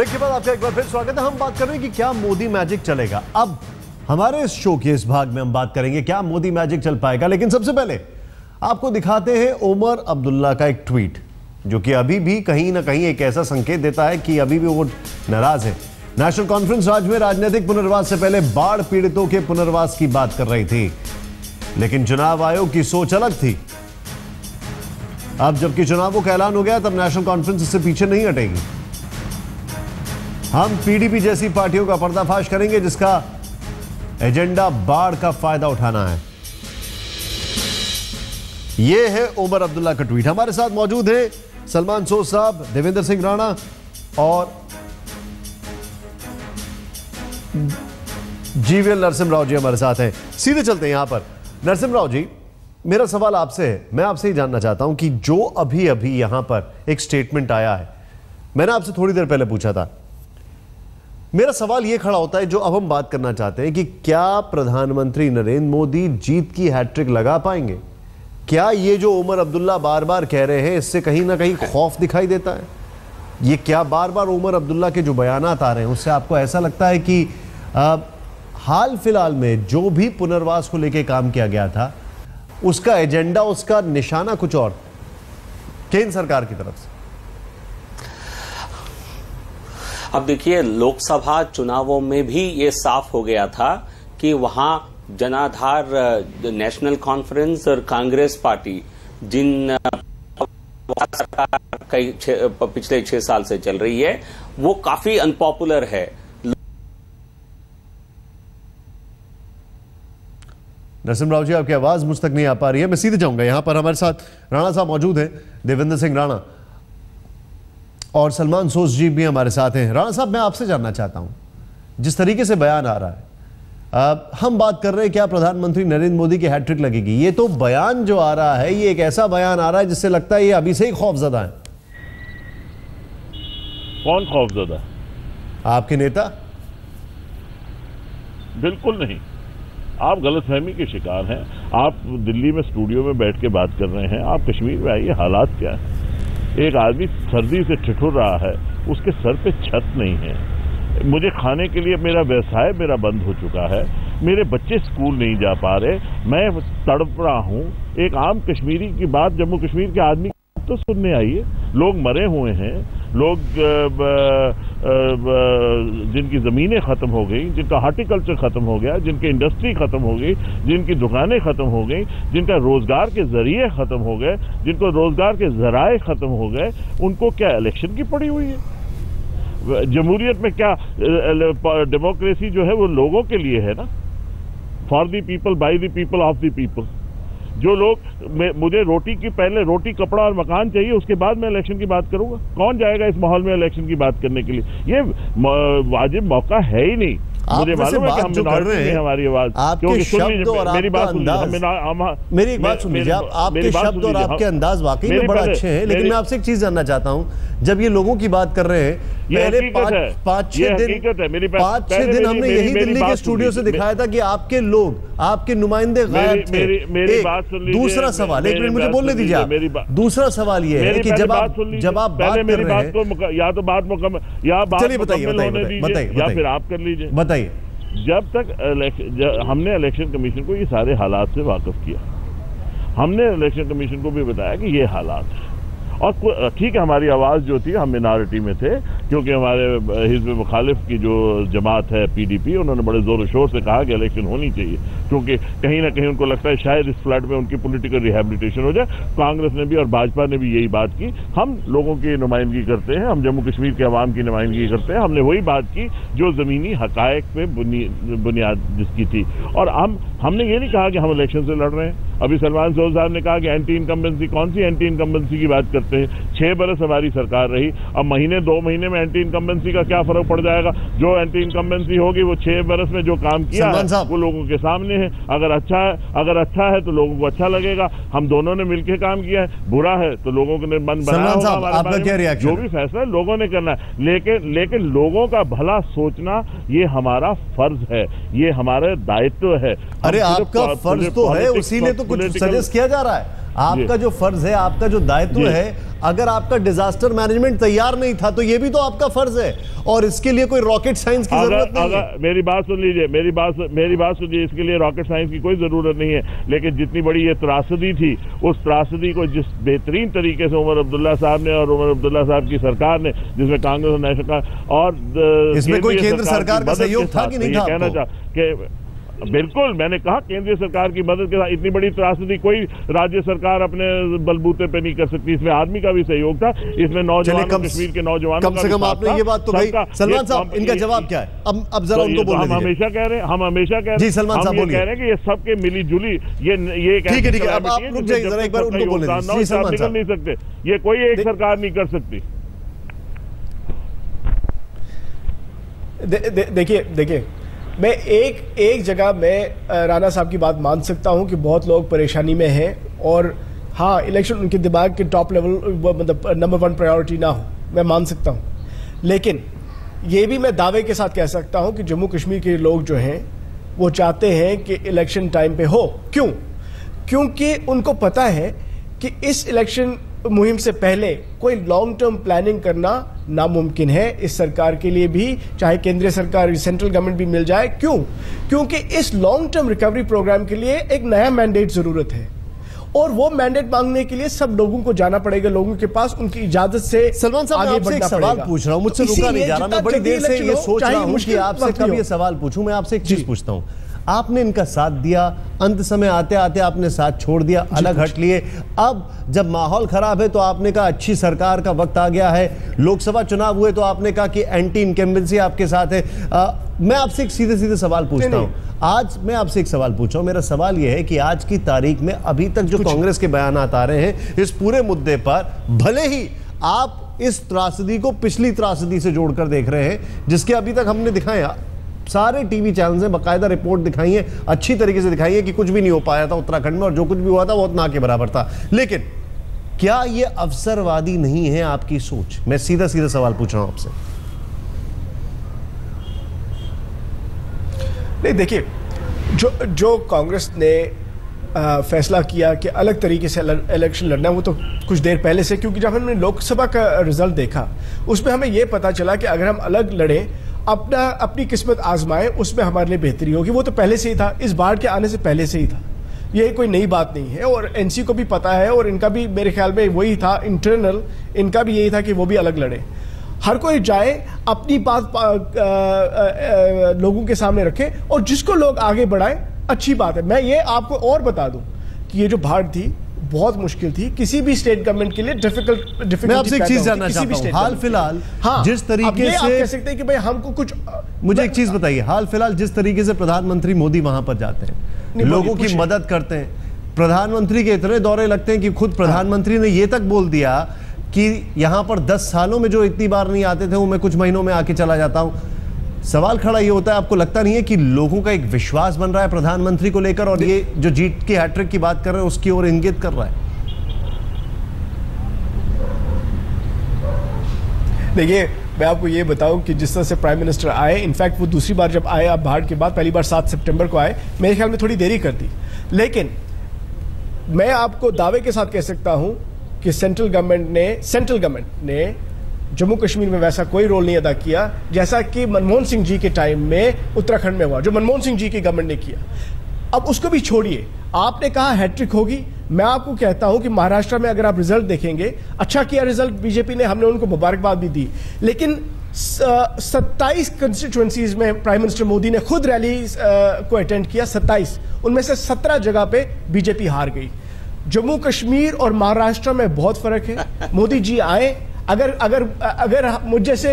Break के बाद आपका एक बार फिर स्वागत है। हम बात कर रहे हैं कि क्या मोदी मैजिक चलेगा। अब हमारे इस शो के इस भाग में हम बात करेंगे क्या मोदी मैजिक चल पाएगा, लेकिन सबसे पहले आपको दिखाते हैं उमर अब्दुल्ला का एक ट्वीट जो कि अभी भी कहीं ना कहीं एक ऐसा संकेत देता है कि अभी भी वो नाराज है। नेशनल कॉन्फ्रेंस राज्य में राजनीतिक पुनर्वास से पहले बाढ़ पीड़ितों के पुनर्वास की बात कर रही थी, लेकिन चुनाव आयोग की सोच अलग थी। अब जबकि चुनावों का ऐलान हो गया तब नेशनल कॉन्फ्रेंस इससे पीछे नहीं हटेगी। हम पीडीपी जैसी पार्टियों का पर्दाफाश करेंगे जिसका एजेंडा बाढ़ का फायदा उठाना है। यह है उमर अब्दुल्ला का ट्वीट। हमारे साथ मौजूद है सलमान सोज साहब, देवेंद्र सिंह राणा और जीवीएल नरसिम्हा जी हमारे साथ हैं। सीधे चलते हैं यहां पर। नरसिम्हा जी, मेरा सवाल आपसे है, मैं आपसे ही जानना चाहता हूं कि जो अभी अभी यहां पर एक स्टेटमेंट आया है, मैंने आपसे थोड़ी देर पहले पूछा था, मेरा सवाल यह खड़ा होता है जो अब हम बात करना चाहते हैं कि क्या प्रधानमंत्री नरेंद्र मोदी जीत की हैट्रिक लगा पाएंगे? क्या ये जो उमर अब्दुल्ला बार बार कह रहे हैं इससे कहीं ना कहीं खौफ दिखाई देता है? ये क्या बार बार उमर अब्दुल्ला के जो बयानात आ रहे हैं उससे आपको ऐसा लगता है कि हाल फिलहाल में जो भी पुनर्वास को लेकर काम किया गया था उसका एजेंडा, उसका निशाना कुछ और केंद्र सरकार की तरफ से? अब देखिए, लोकसभा चुनावों में भी ये साफ हो गया था कि वहां जनाधार नेशनल कॉन्फ्रेंस और कांग्रेस पार्टी जिन सरकार पिछले 6 साल से चल रही है वो काफी अनपॉपुलर है। नरसिम्हा जी, आपकी आवाज मुझ तक नहीं आ पा रही है। मैं सीधे जाऊंगा। यहां पर हमारे साथ राणा साहब मौजूद हैं, देवेंद्र सिंह राणा और सलमान सोज जी भी हमारे साथ हैं। राणा साहब, मैं आपसे जानना चाहता हूं, जिस तरीके से बयान आ रहा है, हम बात कर रहे हैं क्या प्रधानमंत्री नरेंद्र मोदी की हैट्रिक लगेगी। ये तो बयान जो आ रहा है ये एक ऐसा बयान आ रहा है जिससे लगता है ये अभी से ही खौफजदा है। कौन खौफजदा? आपके नेता? बिल्कुल नहीं, आप गलतफहमी के शिकार हैं। आप दिल्ली में स्टूडियो में बैठ के बात कर रहे हैं, आप कश्मीर में आइए, हालात क्या है। एक आदमी सर्दी से ठिठुर रहा है, उसके सर पे छत नहीं है। मुझे खाने के लिए मेरा व्यवसाय मेरा बंद हो चुका है, मेरे बच्चे स्कूल नहीं जा पा रहे, मैं तड़प रहा हूं। एक आम कश्मीरी की बात जम्मू कश्मीर के आदमी तो सुनने आइए। लोग मरे हुए हैं, लोग जिनकी जमीनें खत्म हो गई, जिनका हार्टिकल्चर खत्म हो गया, जिनकी इंडस्ट्री खत्म हो गई, जिनकी दुकानें खत्म हो गई, जिनका रोजगार के जरिए खत्म हो गए, जिनको रोजगार के जराए खत्म हो गए, उनको क्या इलेक्शन की पड़ी हुई है? जमहूरियत में क्या डेमोक्रेसी जो है वो लोगों के लिए है ना, for the people, by the people, of the people. जो लोग मुझे रोटी की पहले रोटी, कपड़ा और मकान चाहिए, उसके बाद मैं इलेक्शन की बात करूंगा। कौन जाएगा इस माहौल में इलेक्शन की बात करने के लिए? ये वाजिब मौका है ही नहीं। मुझे मालूम है कि हम मिनॉरिटी में हमारी आवाज, आपके शब्द और मेरी बात आपके एक बात सुन लीजिए। आपके शब्द और आपके अंदाज वाकई में बड़ा अच्छे हैं, लेकिन मैं आपसे एक चीज जानना चाहता हूं, जब ये लोगों की बात कर रहे हैं, पहले 5-6 दिन हमने यही दिल्ली के स्टूडियो से दिखाया था कि आपके लोग, आपके नुमाइंदे गायब थे। मेरी बात सुन लीजिए। दूसरा सवाल, एक मिनट मुझे बोलने दीजिए आप। दूसरा सवाल ये है कि जब आप बात कर रहे हैं, या तो बात मुकम्मल, या बात मुकम्मल होने दीजिए, या फिर आप कर लीजिए। बताइए। जब तक हमने इलेक्शन कमीशन को ये सारे हालात से वाकिफ किया, हमने इलेक्शन कमीशन को भी बताया कि ये हालात है, और ठीक है, हमारी आवाज़ जो थी, हम मिनॉरिटी में थे क्योंकि हमारे हिज़्ब मुखालिफ की जो जमात है पीडीपी, उन्होंने बड़े ज़ोर शोर से कहा कि इलेक्शन होनी चाहिए क्योंकि कहीं ना कहीं उनको लगता है शायद इस फ्लड में उनकी पॉलिटिकल रिहेबिलिटेशन हो जाए। कांग्रेस ने भी और भाजपा ने भी यही बात की। हम लोगों की नुमाइंदगी करते हैं, हम जम्मू कश्मीर के अवाम की नुमाइंदगी करते हैं। हमने वही बात की जो ज़मीनी हक़ाइक़ पे बुनियाद जिसकी थी, और हमने ये नहीं कहा कि हम इलेक्शन से लड़ रहे हैं। अभी सलमान सोज साहब ने कहा कि एंटी इनकम्बेंसी, कौन सी एंटी इनकम्बेंसी की बात करते हैं? 6 बरस हमारी सरकार रही, अब महीने 2 महीने में एंटी इनकम्बेंसी का क्या फर्क पड़ जाएगा? जो एंटी इनकम्बेंसी होगी वो 6 बरस में जो काम किया है वो लोगों के सामने है। अगर अच्छा है तो लोगों को अच्छा लगेगा, हम दोनों ने मिलकर काम किया है। बुरा है तो लोगों ने मन बनाया होगा हमारे बारे में, जो भी फैसला लोगों ने करना है। लेकिन लोगों का भला सोचना ये हमारा फर्ज है, ये हमारा दायित्व है। अरे आपका फर्ज तो है, उसी में तो कुछ सजेस्ट किया जा रहा है। आपका जो फर्ज है, आपका जो दायित्व है, अगर आपका डिजास्टर मैनेजमेंट तैयार नहीं था तो ये भी तो आपका फर्ज है, और इसके लिए कोई रॉकेट साइंस की जरूरत नहीं है। मेरी बात सुन लीजिए, मेरी बात सुनिए, इसके लिए रॉकेट साइंस की कोई जरूरत नहीं है। लेकिन जितनी बड़ी ये त्रासदी थी, उस त्रासदी को जिस बेहतरीन तरीके से उमर अब्दुल्ला साहब ने और उमर अब्दुल्ला साहब की सरकार ने, जिसमें कांग्रेस और नेशनल और इसमें कोई केंद्र सरकार का सहयोग था कि नहीं था? कहना चाह कि बिल्कुल, मैंने कहा केंद्रीय सरकार की मदद के साथ इतनी बड़ी त्रासदी कोई राज्य सरकार अपने बलबूते पे नहीं कर सकती। इसमें आर्मी का भी सहयोग था, इसमें नौजवानों, कश्मीर के नौजवानों कम से कम आपने ये बात तो कही। सलमान साहब, इनका जवाब क्या है? अब जरा उनको बोलने दीजिए। हम हमेशा कह रहे हैं जी सलमान साहब बोलिए। कह रहे हैं कि ये सबके मिली जुली ये ठीक है, अब आप रुक जाइए जरा, एक बार उनको बोलने दीजिए। जी सलमान साहब, नहीं सकते, ये कोई एक सरकार नहीं कर सकती। देखिए मैं एक जगह मैं राणा साहब की बात मान सकता हूं कि बहुत लोग परेशानी में हैं, और हाँ, इलेक्शन उनके दिमाग के टॉप लेवल, मतलब नंबर 1 प्रायोरिटी ना हो, मैं मान सकता हूं। लेकिन ये भी मैं दावे के साथ कह सकता हूं कि जम्मू कश्मीर के लोग जो हैं वो चाहते हैं कि इलेक्शन टाइम पे हो। क्यों? क्योंकि उनको पता है कि इस इलेक्शन मुहिम से पहले कोई लॉन्ग टर्म प्लानिंग करना नामुमकिन है इस सरकार के लिए भी, चाहे केंद्रीय सरकार, सेंट्रल गवर्नमेंट भी मिल जाए। क्यों? क्योंकि इस लॉन्ग टर्म रिकवरी प्रोग्राम के लिए एक नया मैंडेट जरूरत है, और वो मैंडेट मांगने के लिए सब लोगों को जाना पड़ेगा, लोगों के पास उनकी इजाजत से। सलमान साहब, मैं आपसे एक सवाल पूछ रहा हूं, मुझसे रुका नहीं जा रहा, मैं बड़ी देर से ये सोच रहा हूं कि आपसे कब ये सवाल पूछूं। मैं आपसे एक चीज पूछता हूं, आपने इनका साथ दिया, अंत समय आते आते आपने साथ छोड़ दिया, अलग हट लिए। अब जब माहौल खराब है तो आपने कहा अच्छी सरकार का वक्त आ गया है। लोकसभा चुनाव हुए तो आपने कहा कि एंटी इनकम्बेंसी आपके साथ है। मैं आपसे एक सीधे सीधे सवाल पूछता हूं। आज मैं आपसे एक सवाल पूछ रहा हूं। मेरा सवाल यह है कि आज की तारीख में अभी तक जो कांग्रेस के बयानात आ रहे हैं इस पूरे मुद्दे पर, भले ही आप इस त्रासदी को पिछली त्रासदी से जोड़कर देख रहे हैं, जिसके अभी तक हमने दिखाए, सारे टीवी चैनल्स ने बाकायदा रिपोर्ट दिखाई है, अच्छी तरीके से दिखाई है कि कुछ भी नहीं हो पाया था उत्तराखंड में, और जो कुछ भी हुआ था वो ना के बराबर था। लेकिन क्या यह अवसरवादी नहीं है आपकी सोच? मैं सीधा सीधा सवाल पूछ रहा हूं आपसे। नहीं, देखिए, जो कांग्रेस ने फैसला किया कि अलग तरीके से इलेक्शन लड़ना, वो तो कुछ देर पहले से, क्योंकि जब हमने लोकसभा का रिजल्ट देखा उसमें हमें यह पता चला कि अगर हम अलग लड़े, अपनी किस्मत आजमाएं, उसमें हमारे लिए बेहतरी होगी। वो तो पहले से ही था, इस बाढ़ के आने से पहले से ही था, ये कोई नई बात नहीं है। और एनसी को भी पता है, और इनका भी मेरे ख्याल में वही था, इंटरनल इनका भी यही था कि वो भी अलग लड़े। हर कोई जाए, अपनी बात लोगों के सामने रखे, और जिसको लोग आगे बढ़ाए, अच्छी बात है। मैं ये आपको और बता दूं कि ये जो बाढ़ थी बहुत मुश्किल थी, किसी भी स्टेट गवर्नमेंट के लिए डिफिकल्ट। मैं आपसे एक चीज जानना चाहता हूं, हाल फिलहाल जिस तरीके से आप कह सकते हैं कि भाई हमको कुछ, मुझे एक चीज बताइए, हाल फिलहाल जिस तरीके से प्रधानमंत्री मोदी वहां पर जाते हैं, लोगों की मदद करते हैं, प्रधानमंत्री के इतने दौरे लगते हैं कि खुद प्रधानमंत्री ने यह तक बोल दिया कि यहां पर 10 सालों में जो इतनी बार नहीं आते थे वो मैं कुछ महीनों में आके चला जाता हूं। सवाल खड़ा ये होता है, आपको लगता नहीं है कि लोगों का एक विश्वास बन रहा है प्रधानमंत्री को लेकर, और ये जो जीत की हैट्रिक की बात कर रहे हैं उसकी ओर इंगित कर रहा है? देखिए, मैं आपको ये बताऊं कि जिस तरह से प्राइम मिनिस्टर आए, इनफैक्ट वो दूसरी बार जब आए अब बाढ़ के बाद, पहली बार 7 सितंबर को आए, मेरे ख्याल में थोड़ी देरी कर दी, लेकिन मैं आपको दावे के साथ कह सकता हूं कि सेंट्रल गवर्नमेंट ने जम्मू कश्मीर में वैसा कोई रोल नहीं अदा किया जैसा कि मनमोहन सिंह जी के टाइम में उत्तराखंड में हुआ, जो मनमोहन सिंह जी की गवर्नमेंट ने किया। अब उसको भी छोड़िए, आपने कहा हैट्रिक होगी, मैं आपको कहता हूं कि महाराष्ट्र में अगर आप रिजल्ट देखेंगे, अच्छा किया रिजल्ट बीजेपी ने, हमने उनको मुबारकबाद भी दी, लेकिन 27 कंस्टिट्यूएंसीज में प्राइम मिनिस्टर मोदी ने खुद रैली को अटेंड किया, 27, उनमें से 17 जगह पे बीजेपी हार गई। जम्मू कश्मीर और महाराष्ट्र में बहुत फर्क है। मोदी जी आए, अगर मुझ जैसे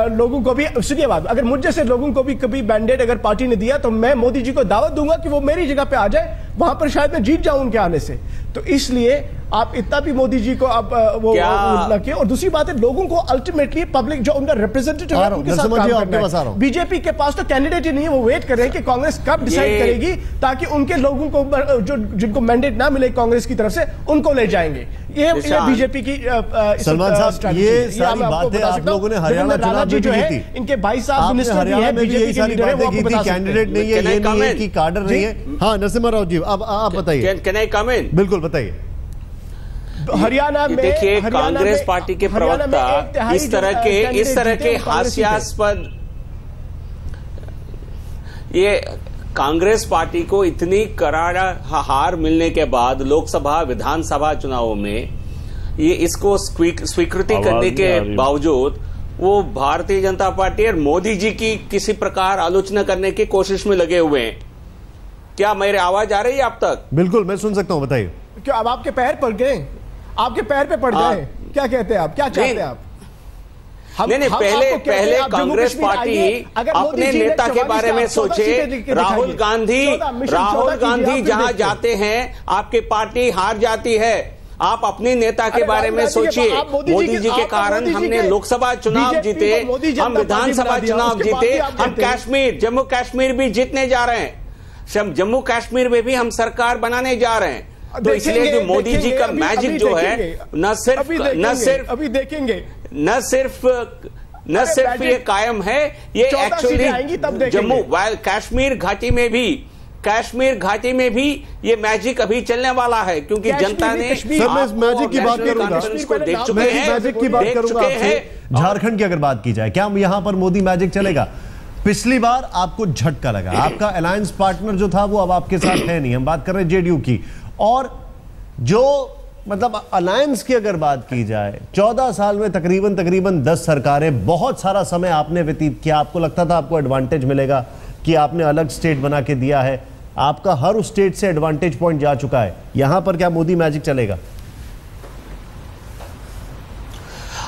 लोगों को भी, सुनिए बात, अगर मुझ जैसे लोगों को भी कभी मैंडेट अगर पार्टी ने दिया तो मैं मोदी जी को दावत दूंगा कि वो मेरी जगह पे आ जाए, वहां पर शायद मैं जीत जाऊं उनके आने से। तो इसलिए आप इतना भी मोदी जी को आप वो ना किए। और दूसरी बात है, लोगों को अल्टीमेटली पब्लिक जो उनका रिप्रेजेंटेटिव है उनके साथ काम करना है। बीजेपी के पास तो कैंडिडेट ही नहीं है, वो वेट कर रहे हैं कि कांग्रेस कब डिसाइड करेगी, ताकि उनके लोगों को जो जिनको मैंडेट ना मिले कांग्रेस की तरफ से, उनको ले जाएंगे। ये बीजेपी की सलमान साहब, ये सारी बातें आप लोगों ने हरियाणा चुनाव में भी की थी, इनके भाई साहब मिनिस्टर भी हैं, बीजेपी के लीडर हैं, वो आपको बता सकते हैं। कैंडिडेट नहीं है, ये नहीं है कि कार्डर नहीं है। हाँ नरसिम्हा राव जी, अब आप बताइए। कैन आई कम इन? बिल्कुल बताइए। हरियाणा में देखिए, कांग्रेस पार्टी के प्रवक्ता इस तरह के हास्यास्पद, ये कांग्रेस पार्टी को इतनी करारा हार मिलने के बाद लोकसभा विधानसभा चुनावों में ये इसको स्वीकृति करने के बावजूद वो भारतीय जनता पार्टी और मोदी जी की किसी प्रकार आलोचना करने की कोशिश में लगे हुए हैं। क्या मेरी आवाज आ रही है आप तक? बिल्कुल, मैं सुन सकता हूं, बताइए। क्या अब आपके पैर पड़ गए? आपके पैर पे पड़ गए? क्या कहते हैं आप? क्या चाहते हैं आप? नहीं, पहले कांग्रेस पार्टी अपने नेता के बारे में सोचे। राहुल गांधी जहां जाते हैं आपकी पार्टी हार जाती है। आप अपने नेता के बारे में सोचिए। मोदी जी के कारण हमने लोकसभा चुनाव जीते, हम विधानसभा चुनाव जीते, हम जम्मू कश्मीर भी जीतने जा रहे हैं, जम्मू कश्मीर में भी हम सरकार बनाने जा रहे हैं। तो इसलिए जो मोदी जी का मैजिक जो है, न सिर्फ ये कायम है, ये एक्चुअली जम्मू कश्मीर घाटी में भी ये मैजिक अभी चलने वाला है, क्योंकि जनता ने मैजिक की बात करूंगा, देख चुके हैं। झारखंड की अगर बात की जाए, क्या यहां पर मोदी मैजिक चलेगा? पिछली बार आपको झटका लगा, आपका अलायंस पार्टनर जो था वो अब आपके साथ है नहीं। हम बात कर रहे हैं जेडीयू की, और जो मतलब अलायंस की अगर बात की जाए, 14 साल में तकरीबन 10 सरकारें, बहुत सारा समय आपने व्यतीत किया। आपको लगता था आपको एडवांटेज मिलेगा कि आपने अलग स्टेट बना के दिया है, आपका हर उस स्टेट से एडवांटेज पॉइंट जा चुका है। यहां पर क्या मोदी मैजिक चलेगा?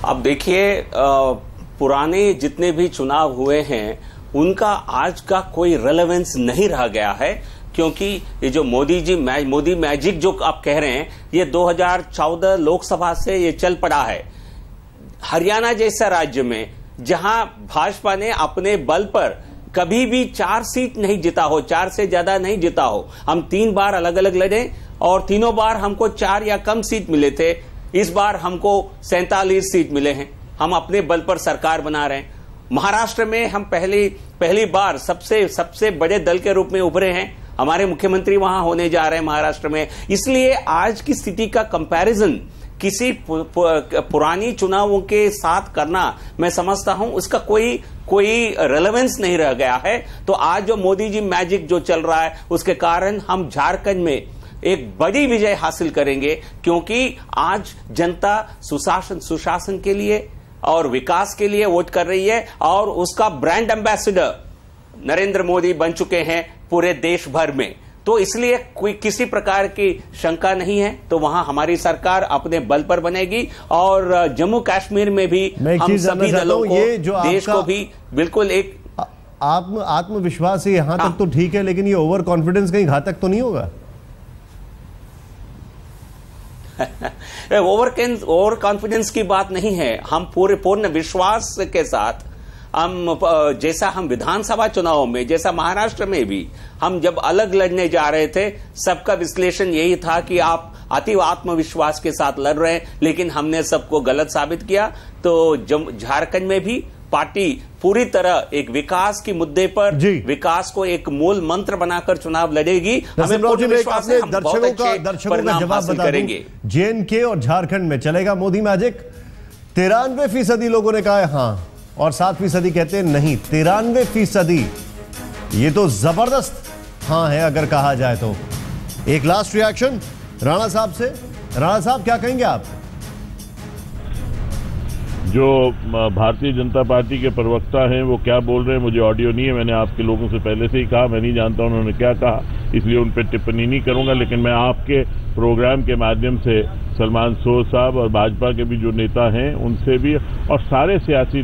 अब देखिए, पुराने जितने भी चुनाव हुए हैं उनका आज का कोई रेलेवेंस नहीं रह गया है, क्योंकि ये जो मोदी मैजिक जो आप कह रहे हैं, ये 2014 लोकसभा से ये चल पड़ा है। हरियाणा जैसा राज्य में जहां भाजपा ने अपने बल पर कभी भी 4 सीट नहीं जीता हो, 4 से ज्यादा नहीं जीता हो, हम 3 बार अलग अलग लड़े और तीनों बार हमको 4 या कम सीट मिले थे। इस बार हमको 47 सीट मिले हैं, हम अपने बल पर सरकार बना रहे हैं। महाराष्ट्र में हम पहली बार सबसे बड़े दल के रूप में उभरे हैं, हमारे मुख्यमंत्री वहां होने जा रहे हैं महाराष्ट्र में। इसलिए आज की स्थिति का कंपैरिजन किसी पुरानी चुनावों के साथ करना, मैं समझता हूं उसका कोई रेलेवेंस नहीं रह गया है। तो आज जो मोदी जी मैजिक जो चल रहा है, उसके कारण हम झारखंड में एक बड़ी विजय हासिल करेंगे, क्योंकि आज जनता सुशासन के लिए और विकास के लिए वोट कर रही है, और उसका ब्रांड एम्बेसडर नरेंद्र मोदी बन चुके हैं पूरे देश भर में। तो इसलिए कोई किसी प्रकार की शंका नहीं है। तो वहां हमारी सरकार अपने बल पर बनेगी, और जम्मू कश्मीर में भी हम सभी दलों को, देश को भी बिल्कुल एक आत्मविश्वास है। यहां तक तो ठीक है, लेकिन ये ओवर कॉन्फिडेंस कहीं घातक तो नहीं होगा? ओवर कॉन्फिडेंस की बात नहीं है। हम पूर्ण विश्वास के साथ जैसा हम विधानसभा चुनाव में, जैसा महाराष्ट्र में भी हम जब अलग लड़ने जा रहे थे, सबका विश्लेषण यही था कि आप अति आत्मविश्वास के साथ लड़ रहे हैं, लेकिन हमने सबको गलत साबित किया। तो झारखंड में भी पार्टी पूरी तरह एक विकास के मुद्दे पर, विकास को एक मूल मंत्र बनाकर चुनाव लड़ेगी। हमें पूर्ण विश्वास है, हम बहुत अच्छे परिणाम हासिल करेंगे। जेएनके और झारखंड में चलेगा मोदी मैजिक? 93% लोगों ने कहा है हाँ, और 7% कहते हैं नहीं। 93%, ये तो जबरदस्त हाँ है अगर कहा जाए तो। एक लास्ट रिएक्शन राणा साहब से। राणा साहब, क्या कहेंगे आप? जो भारतीय जनता पार्टी के प्रवक्ता हैं वो क्या बोल रहे हैं, मुझे ऑडियो नहीं है, मैंने आपके लोगों से पहले से ही कहा, मैं नहीं जानता उन्होंने क्या कहा, इसलिए उन पर टिप्पणी नहीं करूंगा। लेकिन मैं आपके प्रोग्राम के माध्यम से सलमान सोह साहब और भाजपा के भी जो नेता हैं उनसे भी, और सारे सियासी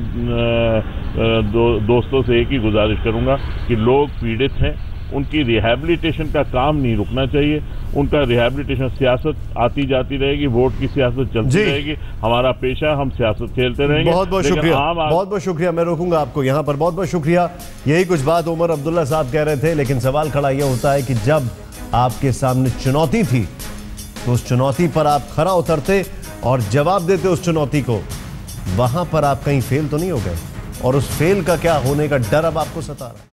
दोस्तों से एक ही गुजारिश करूंगा कि लोग पीड़ित हैं, उनकी रिहैबिलिटेशन का काम नहीं रुकना चाहिए। उनका रिहैबिलिटेशन, सियासत आती जाती रहेगी, वोट की सियासत चलती रहेगी, हमारा पेशा, हम सियासत खेलते रहेंगे। बहुत बहुत शुक्रिया, बहुत बहुत शुक्रिया। मैं रोकूंगा आपको यहाँ पर। बहुत बहुत शुक्रिया। यही कुछ बात उमर अब्दुल्ला साहब कह रहे थे, लेकिन सवाल खड़ा यह होता है कि जब आपके सामने चुनौती थी तो उस चुनौती पर आप खरा उतरते और जवाब देते उस चुनौती को, वहां पर आप कहीं फेल तो नहीं हो गए, और उस फेल का क्या होने का डर अब आपको सता रहा है।